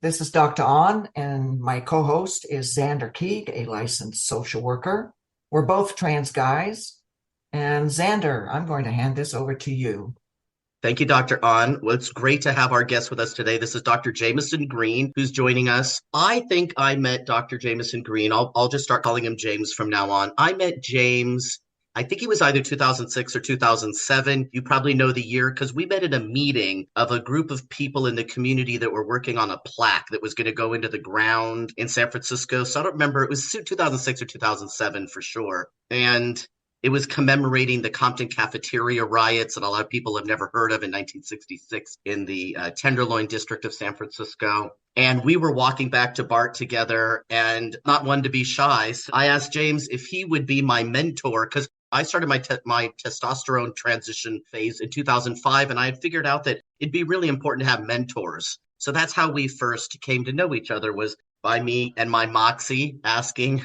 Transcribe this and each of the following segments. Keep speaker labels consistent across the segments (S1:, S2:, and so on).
S1: This is Dr. On, and my co-host is Zander Keig, a licensed social worker. We're both trans guys. And Zander, I'm going to hand this over to you.
S2: Thank you, Dr. An. Well, it's great to have our guest with us today. This is Dr. Jamison Green, who's joining us. I think I met Dr. Jamison Green. I'll just start calling him James from now on. I met James, I think he was either 2006 or 2007. You probably know the year because we met at a meeting of a group of people in the community that were working on a plaque that was going to go into the ground in San Francisco. So I don't remember. It was 2006 or 2007 for sure. And it was commemorating the Compton cafeteria riots that a lot of people have never heard of in 1966 in the Tenderloin district of San Francisco. And we were walking back to BART together, and not one to be shy, so I asked James if he would be my mentor because I started my testosterone transition phase in 2005, and I had figured out that it'd be really important to have mentors. So that's how we first came to know each other, was by me and my moxie asking,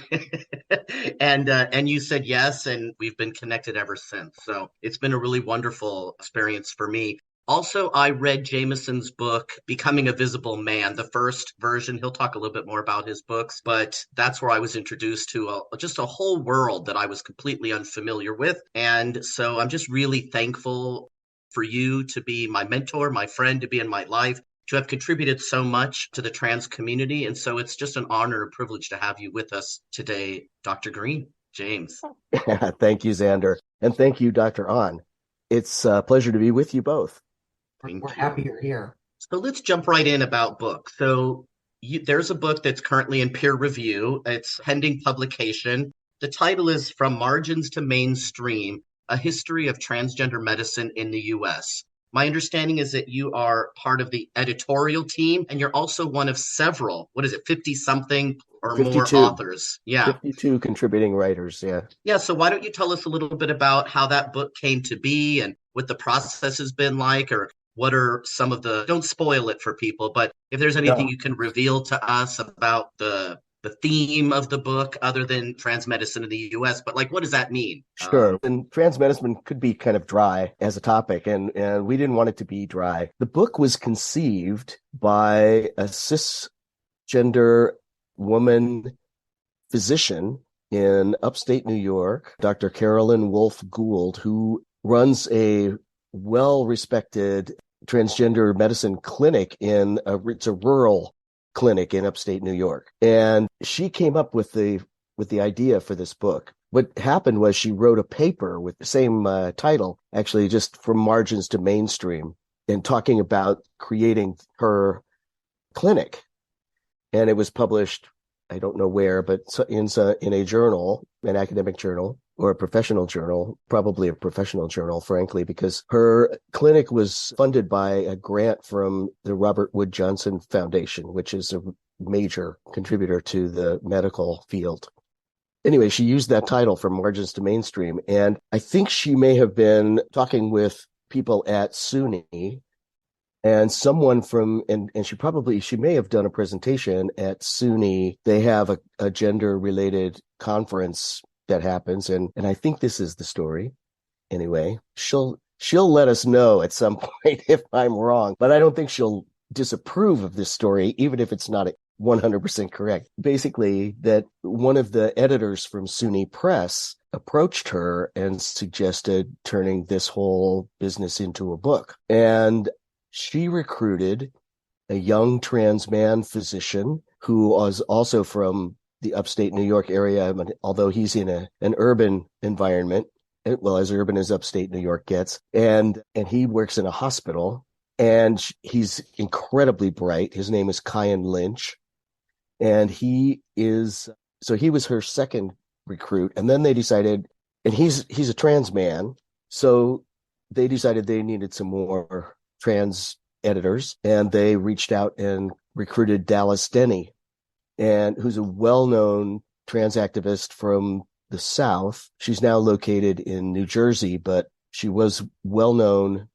S2: and you said yes, and we've been connected ever since. So it's been a really wonderful experience for me. Also, I read Jamison's book, Becoming a Visible Man, the first version. He'll talk a little bit more about his books, but that's where I was introduced to just a whole world that I was completely unfamiliar with. And so I'm just really thankful for you to be my mentor, my friend, to be in my life, to have contributed so much to the trans community. And so it's just an honor and privilege to have you with us today, Dr. Green. James.
S3: Thank you, Zander. And thank you, Dr. An. It's a pleasure to be with you both.
S1: We're happy you're here.
S2: So let's jump right in about books. So there's a book that's currently in peer review. It's pending publication. The title is From Margins to Mainstream, A History of Transgender Medicine in the U.S. My understanding is that you are part of the editorial team, and you're also one of several, 50-something or
S3: 52.
S2: more authors. Yeah.
S3: 52 contributing writers, yeah.
S2: Yeah, so why don't you tell us a little bit about how that book came to be and what the process has been like, or what are some of the, don't spoil it for people, but if there's anything you can reveal to us about the theme of the book other than trans medicine in the US, but what does that mean?
S3: Sure. And trans medicine could be kind of dry as a topic, and we didn't want it to be dry. The book was conceived by a cisgender woman physician in upstate New York, Dr. Carolyn Wolfe Gould, who runs a well-respected transgender medicine clinic it's a rural clinic in upstate New York. And she came up with the idea for this book. What happened was she wrote a paper with the same title, actually just From Margins to Mainstream, and talking about creating her clinic. And it was published, I don't know where, but in a journal, an academic journal, or a professional journal, probably a professional journal, frankly, because her clinic was funded by a grant from the Robert Wood Johnson Foundation, which is a major contributor to the medical field. Anyway, she used that title, From Margins to Mainstream, and I think she may have been talking with people at SUNY, and someone and she may have done a presentation at SUNY. They have a gender-related conference that happens, and I think this is the story. Anyway, she'll let us know at some point if I'm wrong, but I don't think she'll disapprove of this story, even if it's not 100% correct. Basically, that one of the editors from SUNY Press approached her and suggested turning this whole business into a book. And she recruited a young trans man physician who was also from the upstate New York area, although he's in an urban environment, well, as urban as upstate New York gets, and he works in a hospital, and he's incredibly bright. His name is Kyan Lynch, and he was her second recruit, and then they decided, and he's a trans man, so they decided they needed some more trans editors, and they reached out and recruited Dallas Denny, and who's a well-known trans activist from the South. She's now located in New Jersey, but she was well-known.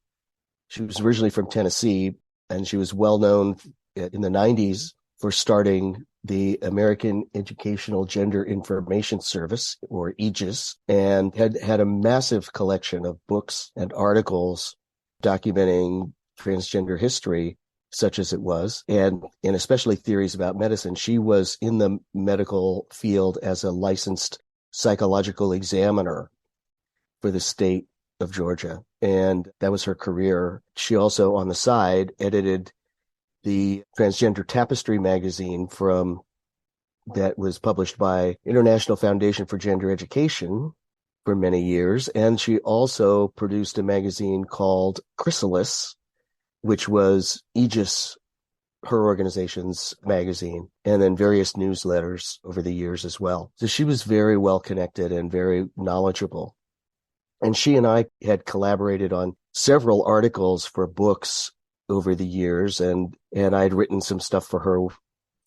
S3: She was originally from Tennessee, and she was well-known in the 90s for starting the American Educational Gender Information Service, or AEGIS, and had a massive collection of books and articles documenting transgender history. such as it was, and especially theories about medicine. She was in the medical field as a licensed psychological examiner for the state of Georgia, and that was her career. She also, on the side, edited the Transgender Tapestry magazine that was published by International Foundation for Gender Education for many years, and she also produced a magazine called Chrysalis, which was Aegis, her organization's magazine, and then various newsletters over the years as well. So she was very well connected and very knowledgeable. And she and I had collaborated on several articles for books over the years, and I'd written some stuff for her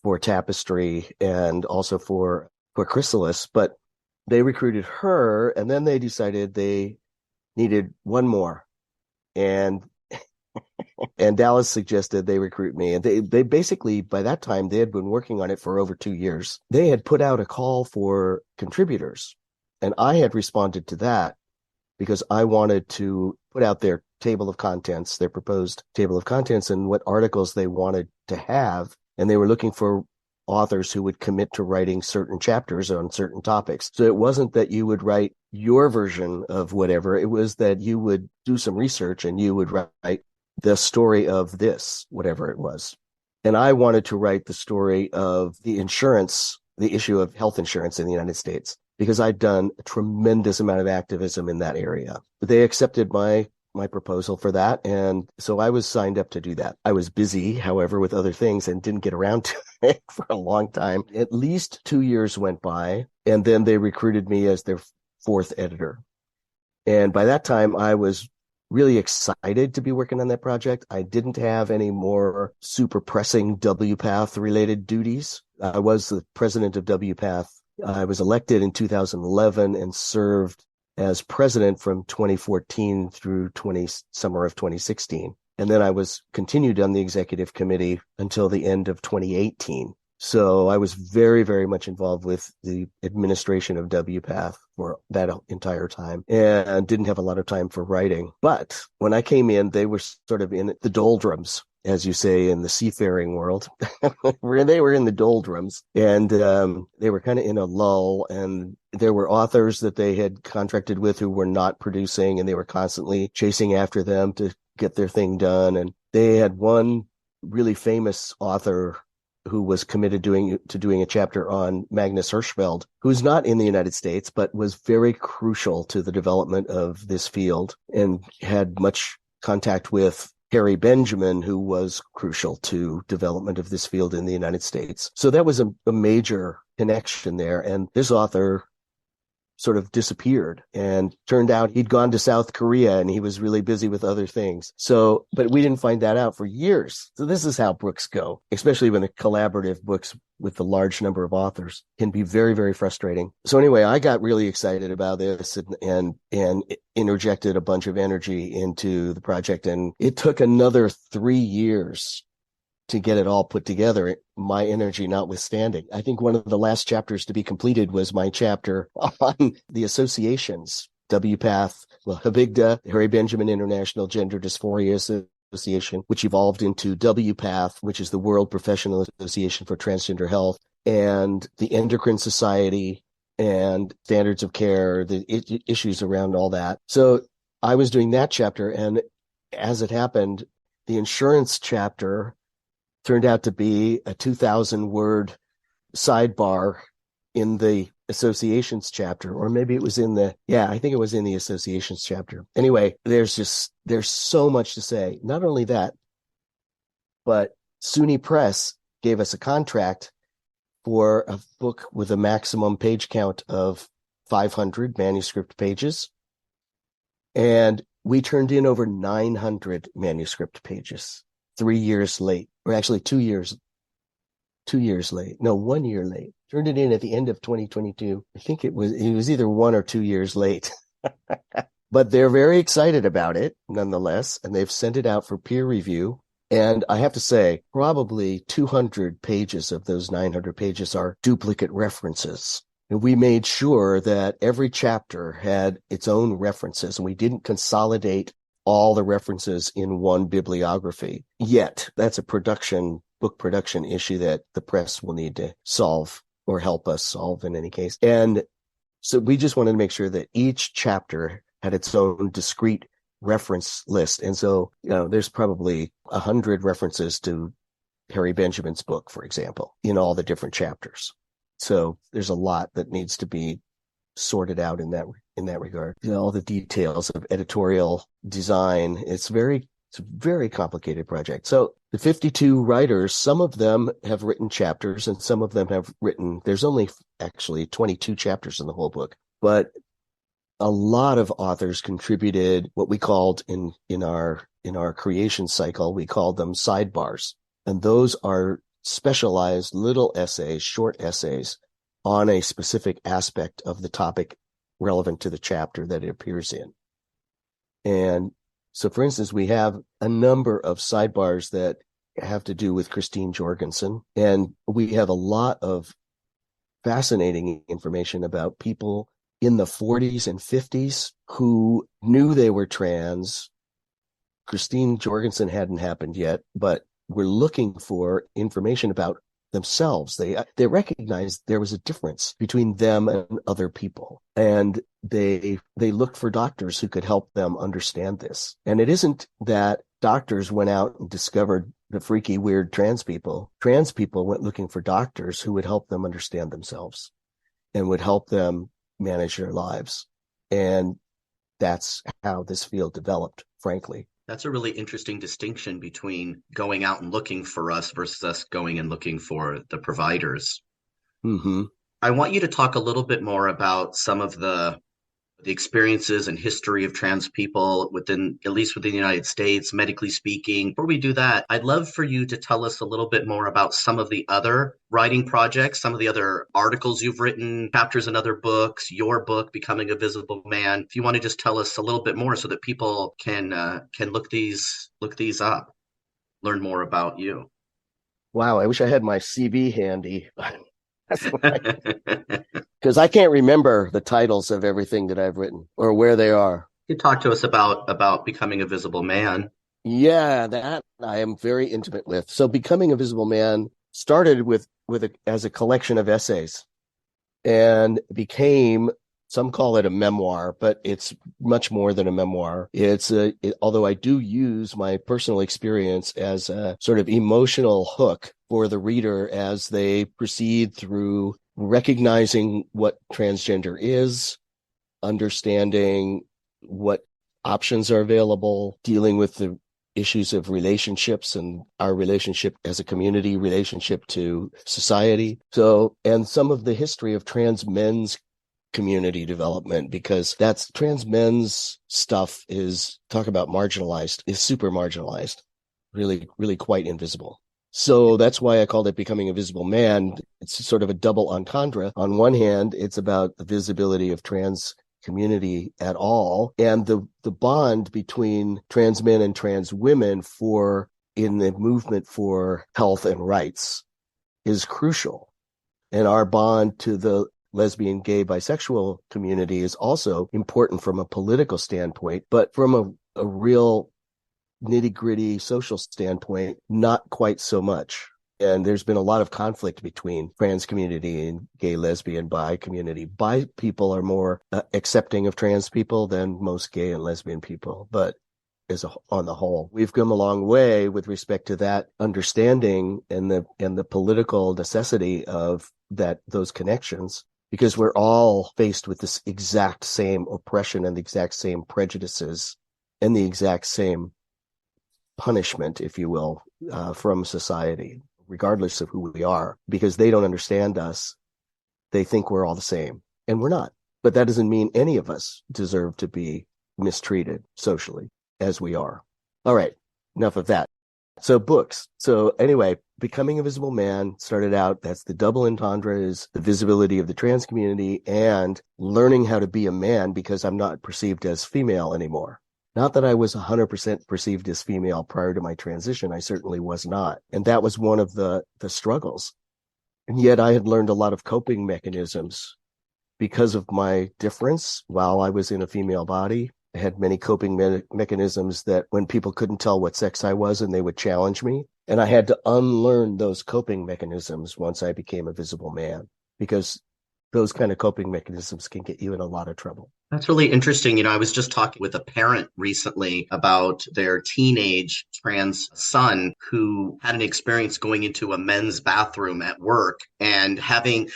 S3: for Tapestry and also for Chrysalis, but they recruited her, and then they decided they needed one more. And Dallas suggested they recruit me. And they basically, by that time, they had been working on it for over 2 years. They had put out a call for contributors, and I had responded to that because I wanted to put out their table of contents, their proposed table of contents, and what articles they wanted to have. And they were looking for authors who would commit to writing certain chapters on certain topics. So it wasn't that you would write your version of whatever. It was that you would do some research and you would write the story of this, whatever it was. And I wanted to write the story of the issue of health insurance in the United States, because I'd done a tremendous amount of activism in that area. But they accepted my proposal for that, and so I was signed up to do that. I was busy, however, with other things and didn't get around to it for a long time. At least 2 years went by, and then they recruited me as their fourth editor. And by that time, I was really excited to be working on that project. I didn't have any more super pressing WPATH related duties. I was the president of WPATH. I was elected in 2011 and served as president from 2014 through summer of 2016. And then I was continued on the executive committee until the end of 2018. So I was very, very much involved with the administration of WPATH for that entire time and didn't have a lot of time for writing. But when I came in, they were sort of in the doldrums, as you say, in the seafaring world. They were in the doldrums, and they were kind of in a lull, and there were authors that they had contracted with who were not producing, and they were constantly chasing after them to get their thing done. And they had one really famous author who was committed to doing a chapter on Magnus Hirschfeld, who's not in the United States, but was very crucial to the development of this field and had much contact with Harry Benjamin, who was crucial to development of this field in the United States. So that was a major connection there. And this author sort of disappeared, and turned out he'd gone to South Korea and he was really busy with other things. So, but we didn't find that out for years. So this is how books go, especially when the collaborative books with the large number of authors can be very, very frustrating. So anyway, I got really excited about this and interjected a bunch of energy into the project. And it took another 3 years to get it all put together, my energy notwithstanding. I think one of the last chapters to be completed was my chapter on the associations, WPATH, Habigda, Harry Benjamin International Gender Dysphoria Association, which evolved into WPATH, which is the World Professional Association for Transgender Health, and the Endocrine Society, and standards of care, the issues around all that. So I was doing that chapter, and as it happened, the insurance chapter turned out to be a 2,000-word sidebar in the associations chapter, or maybe it was I think it was in the associations chapter. Anyway, there's so much to say. Not only that, but SUNY Press gave us a contract for a book with a maximum page count of 500 manuscript pages. And we turned in over 900 manuscript pages 3 years late, or actually 2 years late. No, 1 year late. Turned it in at the end of 2022. I think it was either 1 or 2 years late. But they're very excited about it nonetheless, and they've sent it out for peer review. And I have to say, probably 200 pages of those 900 pages are duplicate references. And we made sure that every chapter had its own references, and we didn't consolidate all the references in one bibliography. Yet, that's a book production issue that the press will need to solve or help us solve in any case. And so we just wanted to make sure that each chapter had its own discrete reference list. And so, there's probably 100 references to Harry Benjamin's book, for example, in all the different chapters. So there's a lot that needs to be sorted out in that regard. All the details of editorial design. It's a very complicated project. So the 52 writers, some of them have written chapters and some of them have written, there's only actually 22 chapters in the whole book, but a lot of authors contributed what we called in our creation cycle, we called them sidebars. And those are specialized little essays, short essays on a specific aspect of the topic relevant to the chapter that it appears in. And so, for instance, we have a number of sidebars that have to do with Christine Jorgensen, and we have a lot of fascinating information about people in the 40s and 50s who knew they were trans. Christine Jorgensen hadn't happened yet, but were looking for information about themselves. They recognized there was a difference between them and other people, and they looked for doctors who could help them understand this. And it isn't that doctors went out and discovered the freaky, weird trans people. Trans people went looking for doctors who would help them understand themselves and would help them manage their lives. And that's how this field developed, frankly.
S2: That's a really interesting distinction between going out and looking for us versus us going and looking for the providers.
S3: Mm-hmm.
S2: I want you to talk a little bit more about some of the experiences and history of trans people at least within the United States, medically speaking. Before we do that, I'd love for you to tell us a little bit more about some of the other writing projects, some of the other articles you've written, chapters in other books, your book, Becoming a Visible Man. If you want to just tell us a little bit more so that people can look these up, learn more about you.
S3: Wow, I wish I had my CV handy. Because I can't remember the titles of everything that I've written or where they are.
S2: You talk to us about Becoming a Visible Man.
S3: Yeah, that I am very intimate with. So Becoming a Visible Man started as a collection of essays and became, some call it a memoir, but it's much more than a memoir. Although I do use my personal experience as a sort of emotional hook for the reader as they proceed through recognizing what transgender is, understanding what options are available, dealing with the issues of relationships and our relationship as a community, relationship to society. So, and some of the history of trans men's community development, because that's trans men's stuff is, talk about marginalized, is super marginalized, really, really quite invisible. So that's why I called it Becoming a Visible Man. It's sort of a double entendre. On one hand, it's about the visibility of trans community at all, and the bond between trans men and trans women in the movement for health and rights is crucial. And our bond to the lesbian, gay, bisexual community is also important from a political standpoint, but from a real nitty-gritty social standpoint, not quite so much. And there's been a lot of conflict between trans community and gay, lesbian, bi community. Bi people are more accepting of trans people than most gay and lesbian people, but on the whole, we've come a long way with respect to that understanding and the political necessity of those connections, because we're all faced with this exact same oppression and the exact same prejudices and the exact same punishment, if you will, from society, regardless of who we are, because they don't understand us. They think we're all the same, and we're not. But that doesn't mean any of us deserve to be mistreated socially as we are. All right, enough of that. So books. So anyway, Becoming a Visible Man started out, that's the double entendre, is the visibility of the trans community and learning how to be a man because I'm not perceived as female anymore. Not that I was 100% perceived as female prior to my transition. I certainly was not. And that was one of the struggles. And yet I had learned a lot of coping mechanisms because of my difference while I was in a female body I had many coping mechanisms that when people couldn't tell what sex I was and they would challenge me. And I had to unlearn those coping mechanisms once I became a visible man, because those kind of coping mechanisms can get you in a lot of trouble.
S2: That's really interesting. I was just talking with a parent recently about their teenage trans son who had an experience going into a men's bathroom at work and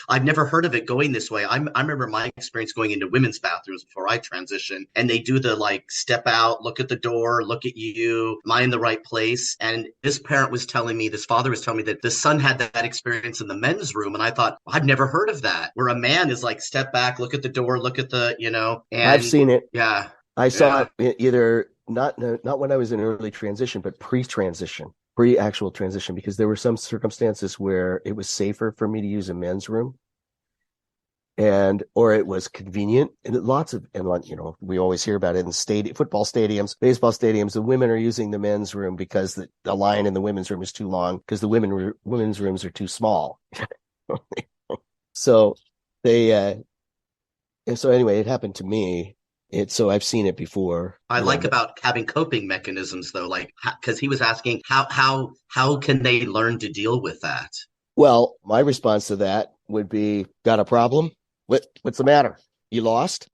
S2: I've never heard of it going this way. I remember my experience going into women's bathrooms before I transitioned, and they do the like step out, look at the door, look at you, am I in the right place? And this father was telling me that the son had that experience in the men's room. And I thought, I've never heard of that, where a man is like, step back, look at the door, look at the, and
S3: I've seen it.
S2: Yeah.
S3: I saw it either not when I was in early transition, but pre-actual transition, because there were some circumstances where it was safer for me to use a men's room, or it was convenient. And we always hear about it in football stadiums, baseball stadiums. The women are using the men's room because the line in the women's room is too long because the women's rooms are too small. So so anyway, it happened to me. So I've seen it before.
S2: I like about having coping mechanisms, though, like because he was asking how can they learn to deal with that?
S3: Well, my response to that would be, got a problem? What's the matter? You lost?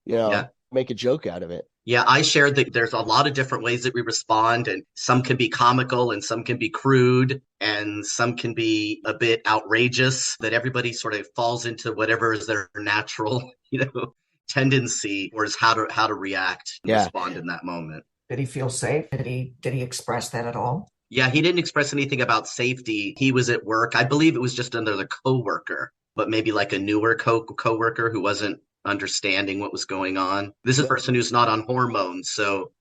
S3: Make a joke out of it.
S2: Yeah, I shared that there's a lot of different ways that we respond, and some can be comical and some can be crude and some can be a bit outrageous, that everybody sort of falls into whatever is their natural, tendency, or is how to react and respond in that moment.
S1: Did he feel safe? Did he express that at all?
S2: Yeah, he didn't express anything about safety. He was at work. I believe it was just another coworker, but maybe like a newer coworker who wasn't understanding what was going on. This is a person who's not on hormones, so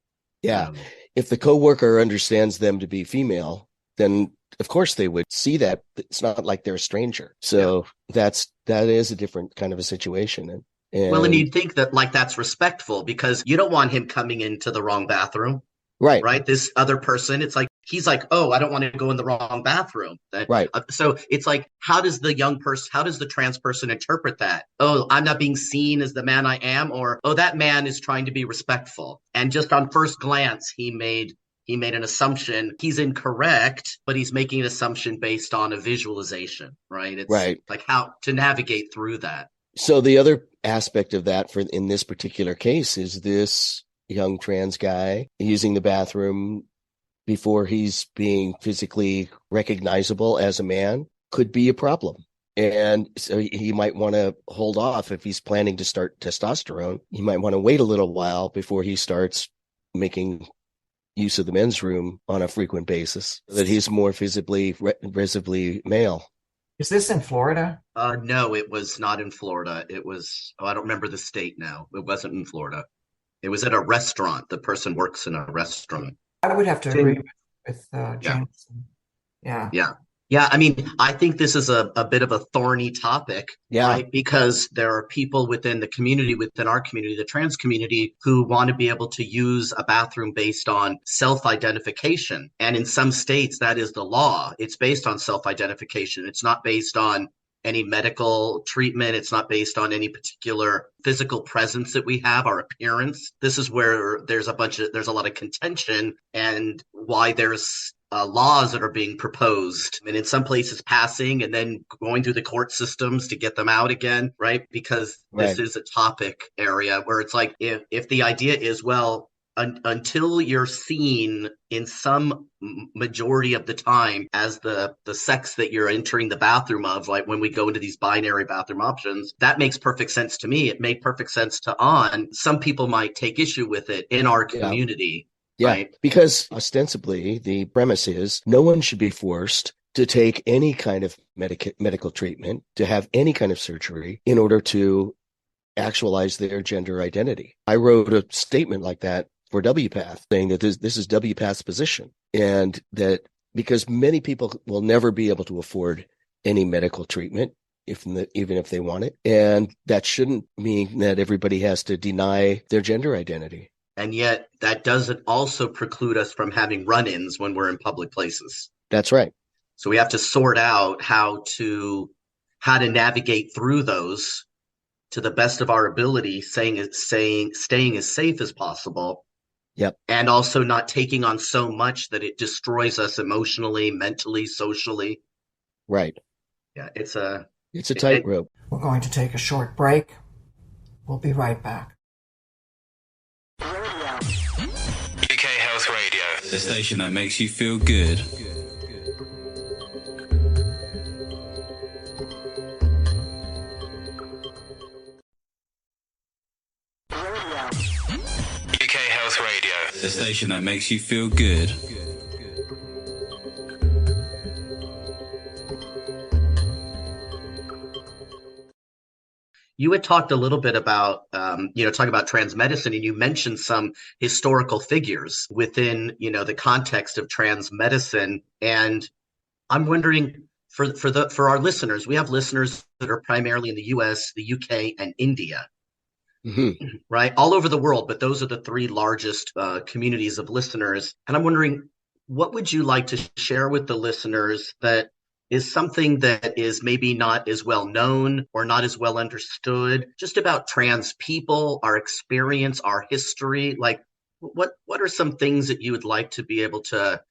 S3: if the coworker understands them to be female, then of course they would see that it's not like they're a stranger. So that is a different kind of a situation.
S2: And you'd think that that's respectful, because you don't want him coming into the wrong bathroom. Right. This other person, it's like, he's like, oh, I don't want to go in the wrong bathroom.
S3: Right.
S2: So it's like, how does the trans person interpret that? Oh, I'm not being seen as the man I am, or, oh, that man is trying to be respectful. And just on first glance, he made an assumption. He's incorrect, but he's making an assumption based on a visualization, right? It's like how to navigate through that.
S3: So the other aspect of that in this particular case is this young trans guy using the bathroom before he's being physically recognizable as a man could be a problem. And so he might want to hold off. If he's planning to start testosterone, he might want to wait a little while before he starts making use of the men's room on a frequent basis, so that he's more visibly male.
S1: Is this in Florida?
S2: No, it was not in Florida. It was, I don't remember the state now. It wasn't in Florida. It was at a restaurant. The person works in a restaurant.
S1: I would have to agree with Jamison. Yeah.
S2: I mean, I think this is a bit of a thorny topic, right? Because there are people within our community, the trans community, who want to be able to use a bathroom based on self-identification. And in some states, that is the law. It's based on self-identification. It's not based on any medical treatment. It's not based on any particular physical presence that we have, our appearance. This is where there's a lot of contention, and why there's laws that are being proposed, and in some places passing and then going through the court systems to get them out again, right? Because this is a topic area where it's like, if the idea is, well, until you're seen in some majority of the time as the sex that you're entering the bathroom of, like when we go into these binary bathroom options, that makes perfect sense to me. It made perfect sense to On. Some people might take issue with it in our community.
S3: Yeah,
S2: right?
S3: Because ostensibly the premise is no one should be forced to take any kind of medical treatment, to have any kind of surgery in order to actualize their gender identity. I wrote a statement like that for WPATH, saying that this is WPATH's position, and that because many people will never be able to afford any medical treatment, even if they want it, and that shouldn't mean that everybody has to deny their gender identity.
S2: And yet that doesn't also preclude us from having run-ins when we're in public places.
S3: That's right.
S2: So we have to sort out how to navigate through those to the best of our ability, staying as safe as possible.
S3: Yep.
S2: And also not taking on so much that it destroys us emotionally, mentally, socially.
S3: Right.
S2: Yeah, it's a
S3: tightrope.
S1: We're going to take a short break. We'll be right back.
S4: UK Health Radio, the station that makes you feel good. UK Health Radio, the station that makes you feel good.
S2: You had talked a little bit about, talking about trans medicine, and you mentioned some historical figures within, the context of trans medicine. And I'm wondering, for our listeners, we have listeners that are primarily in the US, the UK, and India, right? All over the world, but those are the three largest communities of listeners. And I'm wondering, what would you like to share with the listeners that is something that is maybe not as well known or not as well understood, just about trans people, our experience, our history? Like, what are some things that you would like to be able to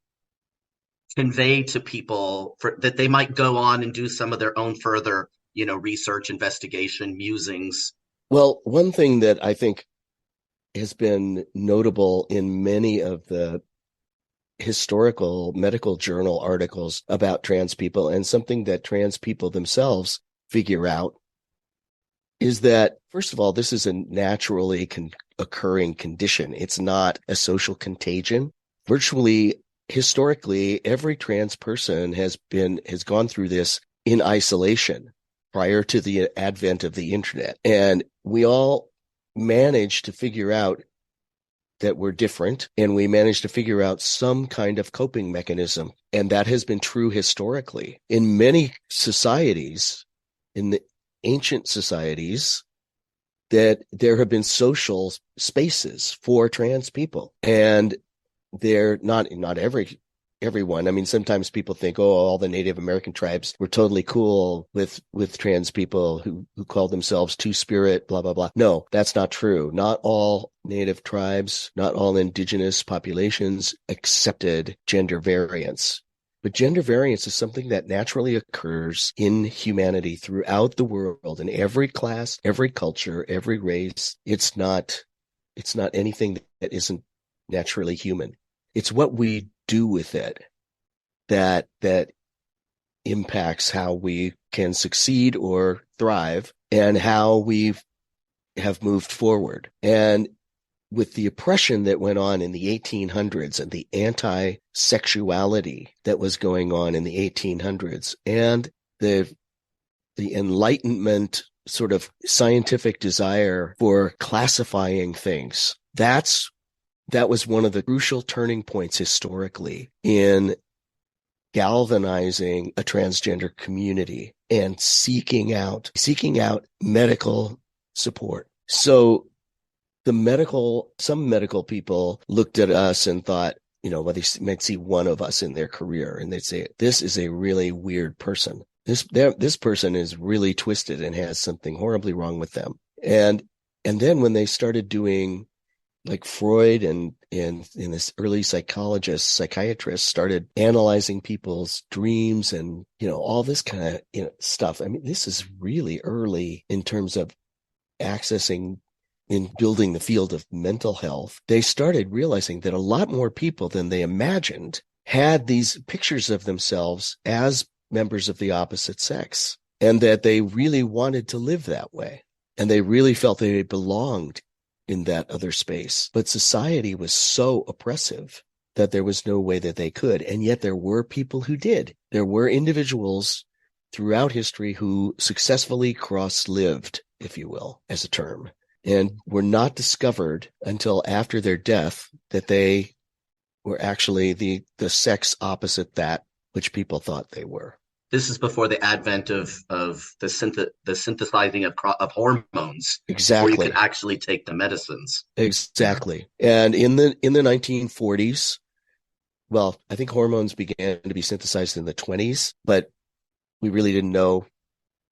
S2: convey to people that they might go on and do some of their own further, research, investigation, musings?
S3: Well, one thing that I think has been notable in many of the historical medical journal articles about trans people, and something that trans people themselves figure out, is that, first of all, this is a naturally occurring condition. It's not a social contagion. Virtually, historically, every trans person has gone through this in isolation prior to the advent of the internet. And we all managed to figure out that we're different, and we managed to figure out some kind of coping mechanism. And that has been true historically. In many societies, in the ancient societies, that there have been social spaces for trans people. And they're not everyone. I mean, sometimes people think, all the Native American tribes were totally cool with trans people who called themselves Two-Spirit, blah, blah, blah. No, that's not true. Not all Native tribes, not all indigenous populations accepted gender variance. But gender variance is something that naturally occurs in humanity throughout the world, in every class, every culture, every race. It's not anything that isn't naturally human. It's what we do with it that impacts how we can succeed or thrive, and how we have moved forward. And with the oppression that went on in the 1800s and the anti-sexuality that was going on in the 1800s, and the Enlightenment sort of scientific desire for classifying things, that was one of the crucial turning points historically in galvanizing a transgender community and seeking out medical support. So some medical people looked at us and thought, well, they might see one of us in their career, and they'd say, this is a really weird person. This person is really twisted and has something horribly wrong with them. And then when they started doing, like Freud and this early psychiatrists started analyzing people's dreams and, all this kind of, stuff. I mean, this is really early in terms of accessing in building the field of mental health. They started realizing that a lot more people than they imagined had these pictures of themselves as members of the opposite sex, and that they really wanted to live that way. And they really felt they belonged in that other space. But society was so oppressive that there was no way that they could. And yet there were people who did. There were individuals throughout history who successfully cross-lived, if you will, as a term, and were not discovered until after their death that they were actually the sex opposite that which people thought they were.
S2: This is before the advent of the synthesizing of hormones.
S3: Exactly.
S2: Where you can actually take the medicines.
S3: Exactly. And in the 1940s, well, I think hormones began to be synthesized in the 20s, but we really didn't know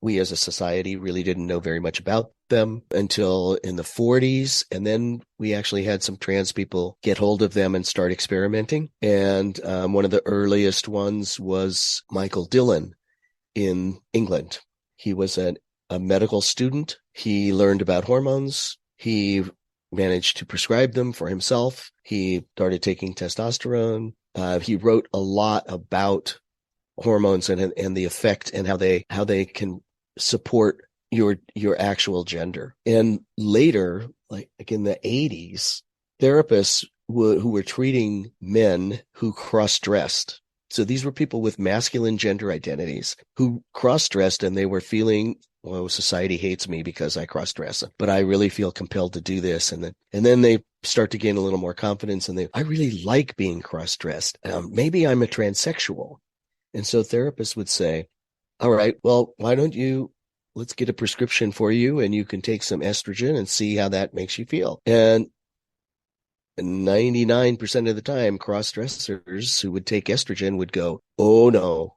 S3: we as a society really didn't know very much about them until in the 40s. And then we actually had some trans people get hold of them and start experimenting. And one of the earliest ones was Michael Dillon in England. He was a medical student. He learned about hormones. He managed to prescribe them for himself. He started taking testosterone. He wrote a lot about hormones and the effect and how they can support your actual gender. And later, like in the 80s, therapists who were treating men who cross-dressed. So these were people with masculine gender identities who cross-dressed, and they were feeling, oh, society hates me because I cross-dress, but I really feel compelled to do this. And then they start to gain a little more confidence, and I really like being cross-dressed. Maybe I'm a transsexual. And so therapists would say, all right, well, let's get a prescription for you and you can take some estrogen and see how that makes you feel. And 99% of the time, cross-dressers who would take estrogen would go, oh no.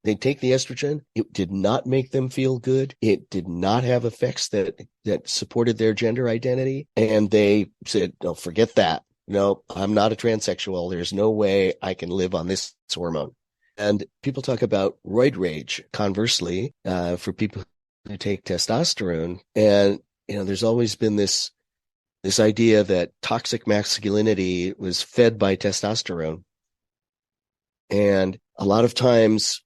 S3: They'd take the estrogen. It did not make them feel good. It did not have effects that supported their gender identity. And they said, no, forget that. No, I'm not a transsexual. There's no way I can live on this hormone. And people talk about roid rage, conversely, for people who take testosterone. And, there's always been this idea that toxic masculinity was fed by testosterone. And a lot of times,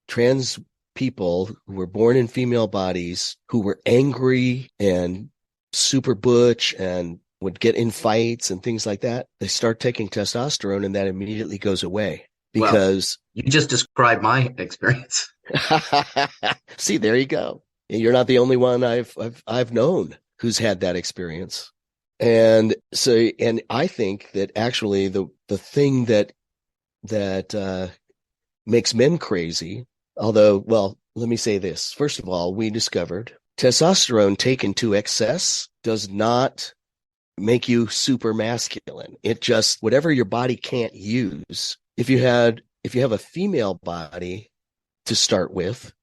S3: trans people who were born in female bodies, who were angry and super butch and would get in fights and things like that, they start taking testosterone and that immediately goes away. Because
S2: you just described my experience.
S3: See, there you go. You're not the only one I've known who's had that experience. And so, and I think that actually the thing that makes men crazy, although, well, let me say this. First of all, we discovered testosterone taken to excess does not make you super masculine. It just, whatever your body can't use. If you have a female body to start with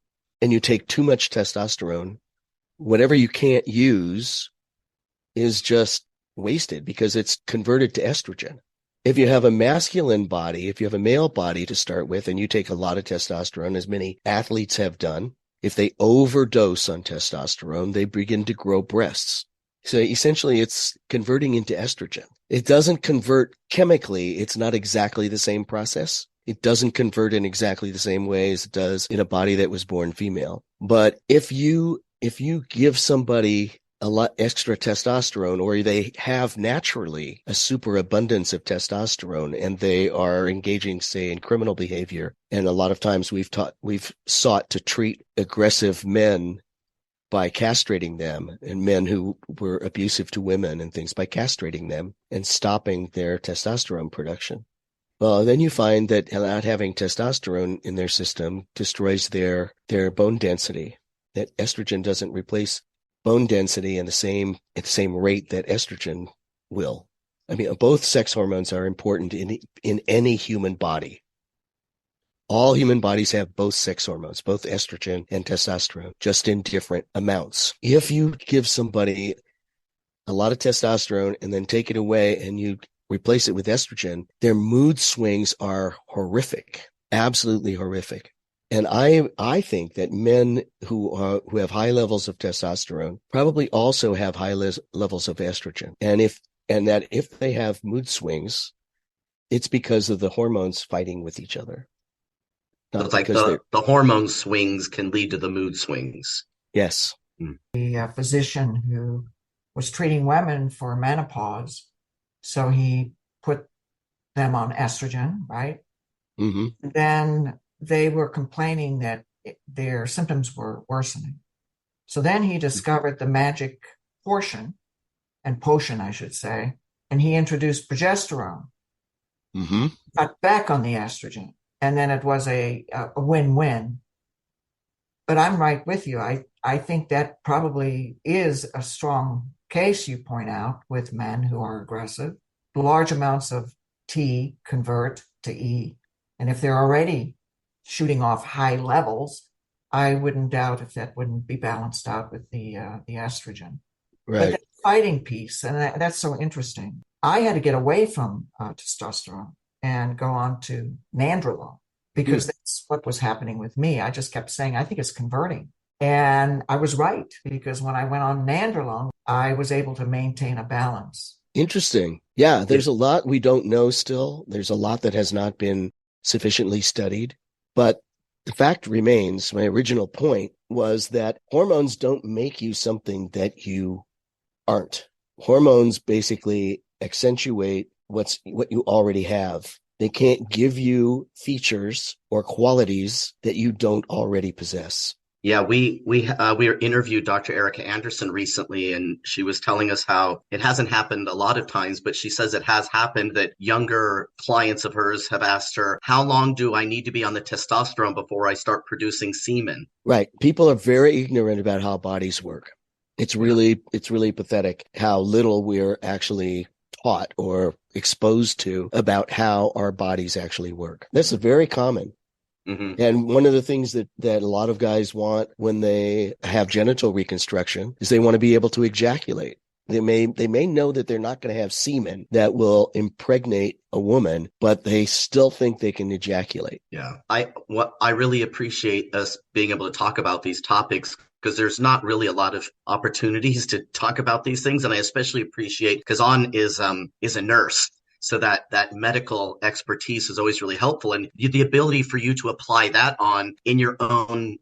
S3: and you take too much testosterone, whatever you can't use is just wasted because it's converted to estrogen. If you have a masculine body, if you have a male body to start with and you take a lot of testosterone, as many athletes have done, if they overdose on testosterone, they begin to grow breasts. So essentially it's converting into estrogen. It doesn't convert chemically. It's not exactly the same process. It doesn't convert in exactly the same way as it does in a body that was born female. But if you give somebody a lot extra testosterone, or they have naturally a superabundance of testosterone and they are engaging, say, in criminal behavior, and a lot of times we've sought to treat aggressive men by castrating them, and men who were abusive to women and things by castrating them and stopping their testosterone production. Well, then you find that not having testosterone in their system destroys their bone density. That estrogen doesn't replace bone density at the same rate that estrogen will. I mean, both sex hormones are important in any human body. All human bodies have both sex hormones, both estrogen and testosterone, just in different amounts. If you give somebody a lot of testosterone and then take it away and you replace it with estrogen, their mood swings are horrific, absolutely horrific. And I think that men who have high levels of testosterone probably also have high levels of estrogen. And if they have mood swings, it's because of the hormones fighting with each other.
S2: So it's like the hormone swings can lead to the mood swings.
S3: Yes.
S1: The physician who was treating women for menopause, so he put them on estrogen, right?
S3: Mm-hmm.
S1: Then they were complaining that their symptoms were worsening. So then he discovered the magic potion, I should say, and he introduced progesterone, cut back on the estrogen, and then it was a win-win. But I'm right with you. I think that probably is a strong case you point out with men who are aggressive. Large amounts of T convert to E, and if they're already shooting off high levels, I wouldn't doubt if that wouldn't be balanced out with the estrogen. But
S3: Right.
S1: that fighting piece, and that's so interesting. I had to get away from testosterone and go on to nandrolone
S3: Hmm.
S1: because that's what was happening with me. I just kept saying, I think it's converting. And I was right because when I went on nandrolone, I was able to maintain a balance.
S3: Interesting. Yeah,
S2: Yeah.
S3: there's a lot we don't know still. There's a lot that has not been sufficiently studied. But the fact remains, my original point was that hormones don't make you something that you aren't. Hormones basically accentuate what you already have. They can't give you features or qualities that you don't already possess.
S2: Yeah, we interviewed Dr. Erica Anderson recently, and she was telling us how it hasn't happened a lot of times, but she says it has happened that younger clients of hers have asked her, "How long do I need to be on the testosterone before I start producing semen?"
S3: Right. People are very ignorant about how bodies work. It's really pathetic how little we're actually taught or exposed to about how our bodies actually work. This is very common.
S2: Hmm.
S3: And one of the things that a lot of guys want when they have genital reconstruction is they want to be able to ejaculate. They may know that they're not going to have semen that will impregnate a woman, but they still think they can ejaculate.
S2: Yeah, I really appreciate us being able to talk about these topics because there's not really a lot of opportunities to talk about these things, and I especially appreciate because On is a nurse, so that medical expertise is always really helpful, and the ability for you to apply that on in your own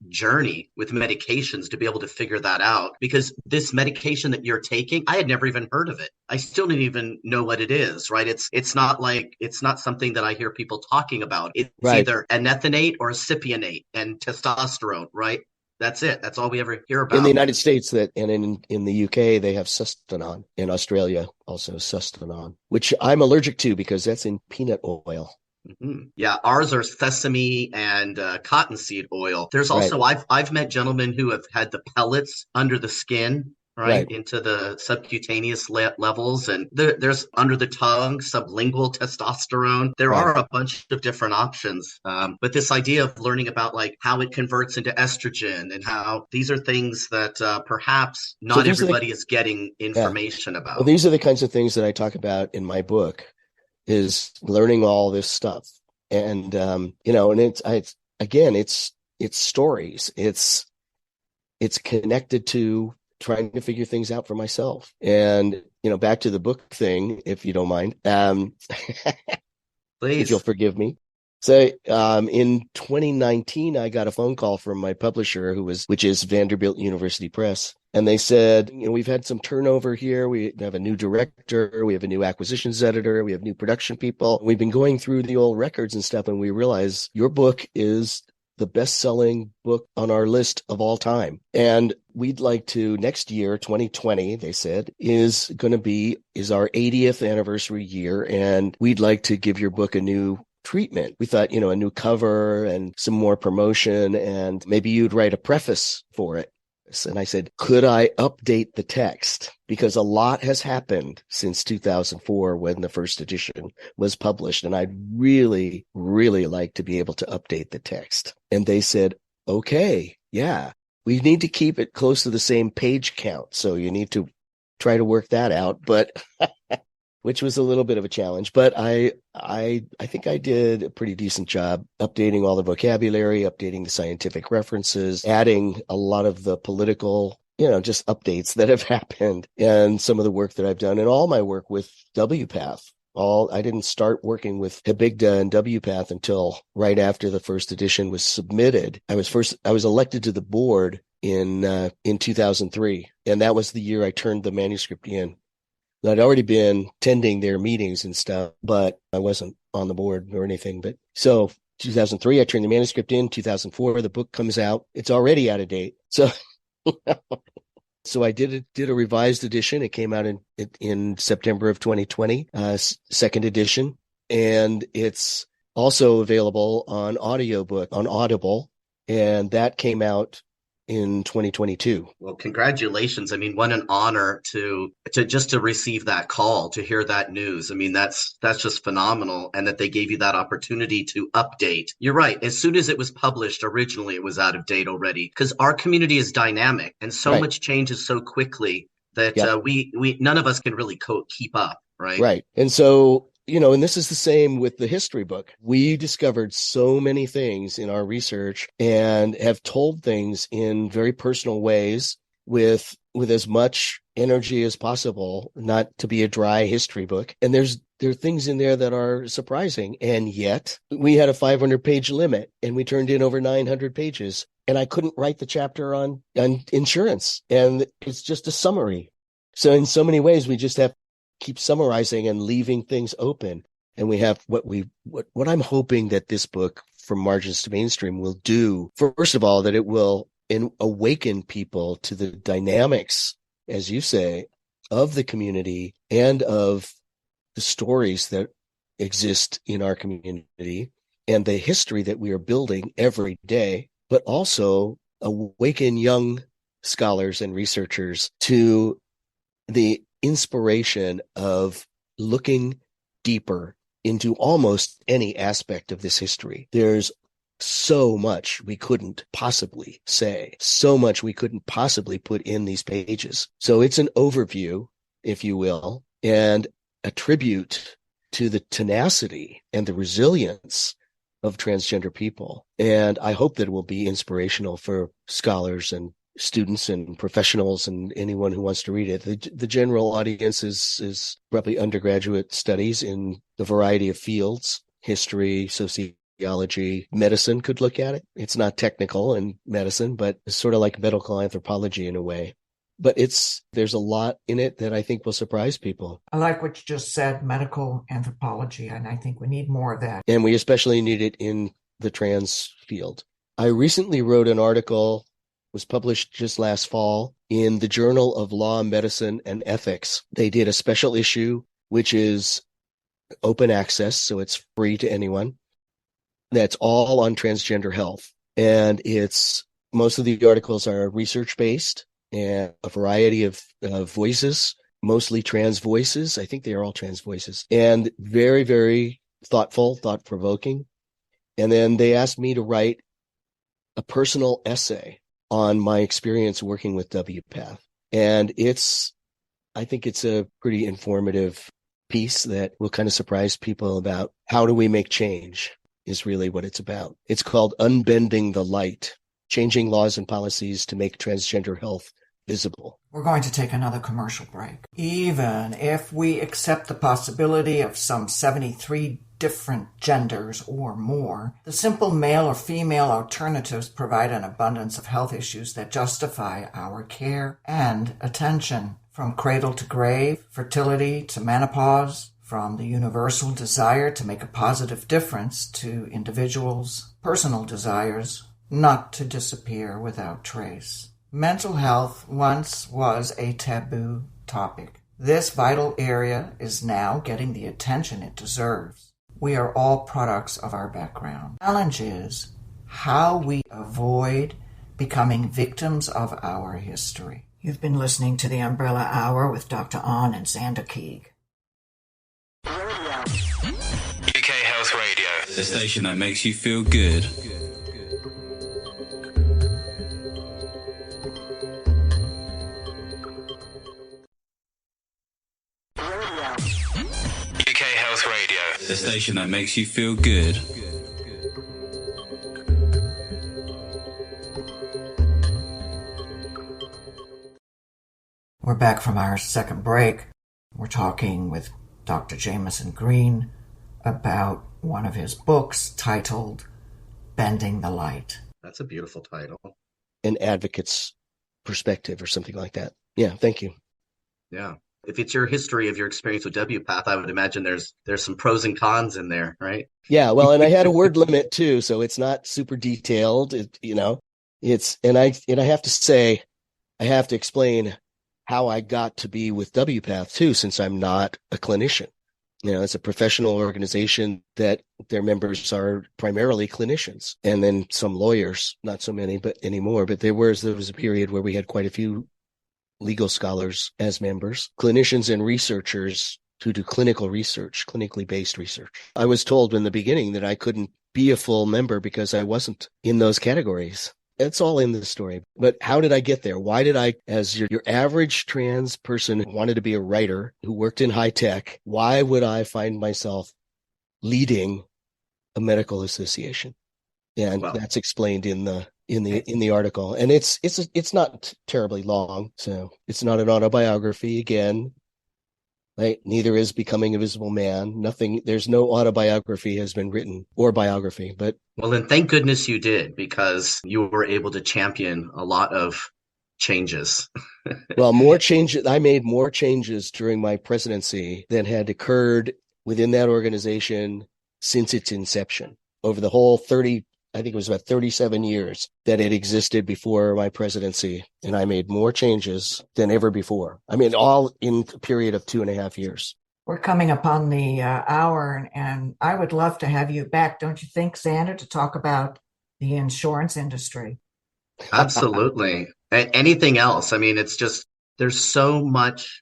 S2: journey with medications to be able to figure that out because this medication that you're taking, I had never even heard of it. I still didn't even know what it is, right? It's not something that I hear people talking about. It's
S3: Right.
S2: either anethynate or cypionate and testosterone, right? That's it. That's all we ever hear
S3: In the
S2: about.
S3: United States, that and in the UK, they have sustanon. In Australia, also sustanon, which I'm allergic to because that's in peanut oil.
S2: Mhm. Yeah, ours are sesame and cottonseed oil. There's
S3: Right.
S2: also I've met gentlemen who have had the pellets under the skin, right,
S3: Right.
S2: into the subcutaneous levels, and there's under the tongue sublingual testosterone. There
S3: Right.
S2: are a bunch of different options, but this idea of learning about like how it converts into estrogen and how these are things that perhaps
S3: So
S2: not
S3: these are the
S2: everybody is getting
S3: yeah.
S2: information
S3: Well,
S2: about.
S3: these are the kinds of things that I talk about in my book. Is learning all this stuff, and and it's again, it's stories. It's connected to trying to figure things out for myself. And back to the book thing, if you don't mind, if you'll
S2: Please.
S3: forgive me. So in 2019, I got a phone call from my publisher, which is Vanderbilt University Press. And they said, we've had some turnover here. We have a new director. We have a new acquisitions editor. We have new production people. We've been going through the old records and stuff. And we realize your book is the best-selling book on our list of all time. And we'd like to, next year, 2020, they said, is our 80th anniversary year. And we'd like to give your book a new treatment. We thought, a new cover and some more promotion, and maybe you'd write a preface for it. And I said, could I update the text? Because a lot has happened since 2004 when the first edition was published. And I'd really, really like to be able to update the text. And they said, okay, yeah, we need to keep it close to the same page count. So you need to try to work that out. But which was a little bit of a challenge, but I think I did a pretty decent job updating all the vocabulary, updating the scientific references, adding a lot of the political, just updates that have happened, and some of the work that I've done, and all my work with WPATH. I didn't start working with Habigda and WPATH until right after the first edition was submitted. I was elected to the board in 2003, and that was the year I turned the manuscript in. I'd already been attending their meetings and stuff, but I wasn't on the board or anything. But so 2003, I turned the manuscript in. 2004, the book comes out. It's already out of date. So, so I did a revised edition. It came out in September of 2020, second edition, and it's also available on audiobook on Audible, and that came out in 2022.
S2: Well, congratulations. I mean, what an honor to just to receive that call, to hear that news. I mean, that's just phenomenal. And that they gave you that opportunity to update. You're right. As soon as it was published, originally it was out of date already, because our community is dynamic and so
S3: Right.
S2: much changes so quickly that
S3: Yep.
S2: we none of us can really keep up, right?
S3: Right. And so, and this is the same with the history book. We discovered so many things in our research and have told things in very personal ways with as much energy as possible, not to be a dry history book. And there are things in there that are surprising. And yet we had a 500-page limit and we turned in over 900 pages. And I couldn't write the chapter on insurance. And it's just a summary. So in so many ways, we just have to keep summarizing and leaving things open. And we have what I'm hoping that this book, From Margins to Mainstream, will do. First of all, that it will awaken people to the dynamics, as you say, of the community and of the stories that exist in our community and the history that we are building every day, but also awaken young scholars and researchers to the inspiration of looking deeper into almost any aspect of this history. There's so much we couldn't possibly say, so much we couldn't possibly put in these pages. So it's an overview, if you will, and a tribute to the tenacity and the resilience of transgender people. And I hope that it will be inspirational for scholars and students and professionals and anyone who wants to read it. The general audience is probably undergraduate studies in the variety of fields: history, sociology, medicine could look at it. It's not technical in medicine, but it's sort of like medical anthropology in a way. But there's a lot in it that I think will surprise people.
S1: I like what you just said, medical anthropology, and I think we need more of that.
S3: And we especially need it in the trans field. I recently wrote an article, was published just last fall, in the Journal of Law, Medicine, and Ethics. They did a special issue, which is open access, so it's free to anyone. That's all on transgender health. And most of the articles are research-based and a variety of voices, mostly trans voices. I think they are all trans voices. And very, very thoughtful, thought-provoking. And then they asked me to write a personal essay on my experience working with WPATH. And I think it's a pretty informative piece that will kind of surprise people about how do we make change is really what it's about. It's called Unbending the Light, Changing Laws and Policies to Make Transgender Health Visible.
S1: We're going to take another commercial break. Even if we accept the possibility of some 73 different genders or more, the simple male or female alternatives provide an abundance of health issues that justify our care and attention. From cradle to grave, fertility to menopause, from the universal desire to make a positive difference to individuals' personal desires not to disappear without trace. Mental health once was a taboo topic. This vital area is now getting the attention it deserves. We are all products of our background. The challenge is how we avoid becoming victims of our history. You've been listening to the Umbrella Hour with Dr. On and Zander Keig.
S4: UK Health Radio, the station that makes you feel good. UK Health Radio, the station that makes you feel good.
S1: We're back from our second break. We're talking with Dr. Jamison Green about one of his books titled Bending the Light.
S2: That's a beautiful title.
S3: An advocate's perspective or something like that. Yeah, thank you.
S2: Yeah. If it's your history of your experience with WPATH, I would imagine there's some pros and cons in there, right?
S3: Yeah, well, and I had a word limit too, so it's not super detailed. And I have to say, I have to explain how I got to be with WPATH too, since I'm not a clinician. It's a professional organization that their members are primarily clinicians and then some lawyers, not so many, but anymore. But there was a period where we had quite a few legal scholars as members, clinicians and researchers who do clinical research, clinically based research. I was told in the beginning that I couldn't be a full member because I wasn't in those categories. It's all in the story. But how did I get there? Why did I, as your average trans person who wanted to be a writer, who worked in high tech, why would I find myself leading a medical association? And that's explained in the article. And it's not terribly long, so it's not an autobiography again. Right? Neither is Becoming a Visible Man. There's no autobiography has been written or biography, but.
S2: Well, then thank goodness you did, because you were able to champion a lot of changes.
S3: Well, more changes. I made more changes during my presidency than had occurred within that organization since its inception over the whole I think it was about 37 years that it existed before my presidency. And I made more changes than ever before. I mean, all in a period of 2.5 years.
S1: We're coming upon the hour, and I would love to have you back, don't you think, Zander, to talk about the insurance industry?
S2: Absolutely. Anything else? I mean, it's just, there's so much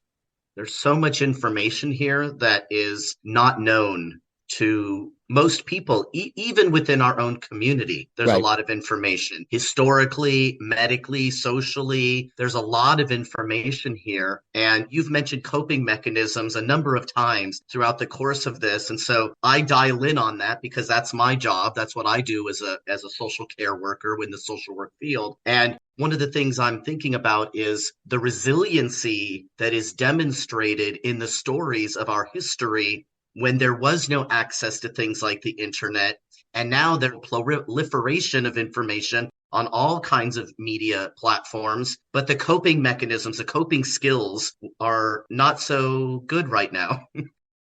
S2: information here that is not known to most people, even within our own community. There's a lot of information historically, medically, socially. There's a lot of information here. And you've mentioned coping mechanisms a number of times throughout the course of this. And so I dial in on that because that's my job. That's what I do as a social care worker in the social work field. And one of the things I'm thinking about is the resiliency that is demonstrated in the stories of our history when there was no access to things like the internet, and now there's proliferation of information on all kinds of media platforms, but the coping mechanisms, the coping skills are not so good right now,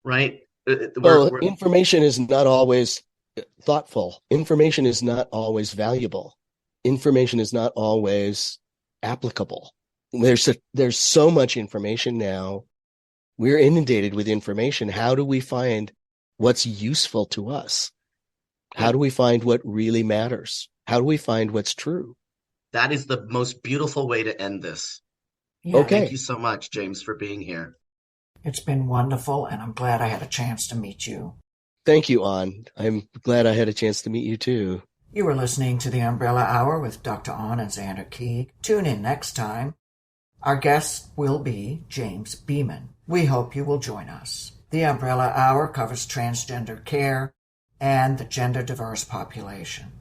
S2: right?
S3: Information is not always thoughtful. Information is not always valuable. Information is not always applicable. There's so much information now. We're inundated with information. How do we find what's useful to us? How do we find what really matters? How do we find what's true?
S2: That is the most beautiful way to end this.
S1: Yeah.
S3: Okay.
S2: Thank you so much, James, for being here.
S1: It's been wonderful, and I'm glad I had a chance to meet you.
S3: Thank you, An. I'm glad I had a chance to meet you, too.
S1: You were listening to the Umbrella Hour with Dr. An and Zander Keig. Tune in next time. Our guest will be James Beeman. We hope you will join us. The Umbrella Hour covers transgender care and the gender-diverse population.